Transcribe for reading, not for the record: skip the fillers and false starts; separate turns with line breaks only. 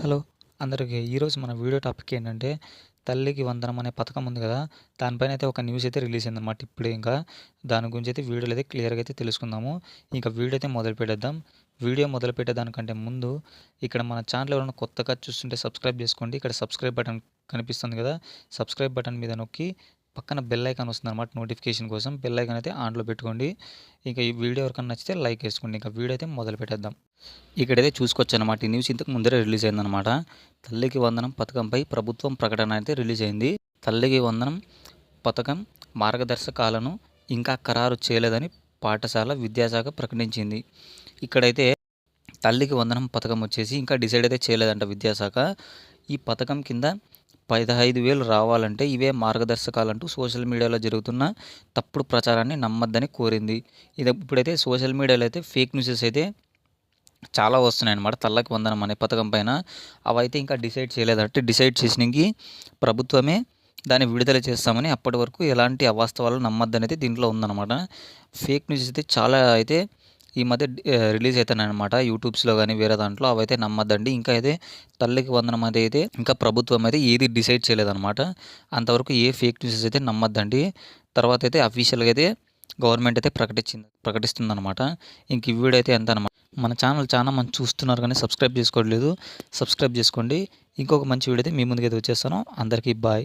Hello అందరికి ఈరోజు మన వీడియో టాపిక్ ఏంటంటే తల్లికి వందనం అనే పథకం ఉంది కదా. దానిపైన అయితే ఒక న్యూస్ అయితే రిలీజ్ అయిందన్నమాట. ఇప్పుడే ఇంకా దాని గురించి అయితే వీడియోలో అయితే క్లియర్గా అయితే తెలుసుకుందాము. ఇంకా వీడియో అయితే మొదలు పెట్టేద్దాం. వీడియో మొదలు పెట్టేదానికంటే ముందు ఇక్కడ మన ఛానల్ ఎవరైనా కొత్తగా చూస్తుంటే సబ్స్క్రైబ్ చేసుకోండి. ఇక్కడ సబ్స్క్రైబ్ బటన్ కనిపిస్తుంది కదా, సబ్స్క్రైబ్ బటన్ మీద నొక్కి పక్కన బెల్ ఐకాన్ వస్తుంది అనమాట. నోటిఫికేషన్ కోసం బెల్ ఐకాన్ అయితే ఆన్లో పెట్టుకోండి. ఇంకా ఈ వీడియో ఎవరికైనా నచ్చితే లైక్ వేసుకోండి. ఇంకా వీడియో అయితే మొదలు పెట్టేద్దాం. ఇక్కడైతే చూసుకోవచ్చు అనమాట. ఈ న్యూస్ ఇంతకు ముందరే రిలీజ్ అయిందనమాట. తల్లికి వందనం పథకంపై ప్రభుత్వం ప్రకటన అయితే రిలీజ్ అయింది. తల్లికి వందనం పథకం మార్గదర్శకాలను ఇంకా ఖరారు చేయలేదని పాఠశాల విద్యాశాఖ ప్రకటించింది. ఇక్కడైతే తల్లికి వందనం పథకం వచ్చేసి ఇంకా డిసైడ్ అయితే చేయలేదంట విద్యాశాఖ. ఈ పథకం కింద 15,000 రావాలంటే ఇవే మార్గదర్శకాలంటూ సోషల్ మీడియాలో జరుగుతున్న తప్పుడు ప్రచారాన్ని నమ్మద్దని కోరింది. ఇది ఇప్పుడైతే సోషల్ మీడియాలో అయితే ఫేక్ న్యూసెస్ అయితే చాలా వస్తున్నాయి అన్నమాట. తల్లికి వందనం అనే పథకం పైన అవైతే ఇంకా డిసైడ్ చేయలేదంటే డిసైడ్ చేసినకి ప్రభుత్వమే దాన్ని విడుదల చేస్తామని, అప్పటి వరకు ఎలాంటి అవాస్తవాలు నమ్మద్దనైతే దీంట్లో ఉందన్నమాట. ఫేక్ న్యూస్ అయితే చాలా అయితే ఈ మధ్య రిలీజ్ అవుతున్నాయి అనమాట. యూట్యూబ్స్లో కానీ వేరే దాంట్లో అవైతే నమ్మద్దండి. ఇంకా అయితే తల్లికి వందనం అయితే ఇంకా ప్రభుత్వం అయితే ఏది డిసైడ్ చేయలేదన్నమాట. అంతవరకు ఏ ఫేక్ న్యూసెస్ అయితే నమ్మద్దండి. తర్వాత అయితే అఫీషియల్గా అయితే గవర్నమెంట్ అయితే ప్రకటిస్తుందన్నమాట. ఇంక ఈ వీడియో అయితే ఎంత అనమాట. మన ఛానల్ చాలా మంది చూస్తున్నారు కానీ సబ్స్క్రైబ్ చేసుకోవట్లేదు. సబ్స్క్రైబ్ చేసుకోండి. ఇంకొక మంచి వీడియో అయితే మీ ముందుకైతే వచ్చేస్తాను. అందరికీ బాయ్.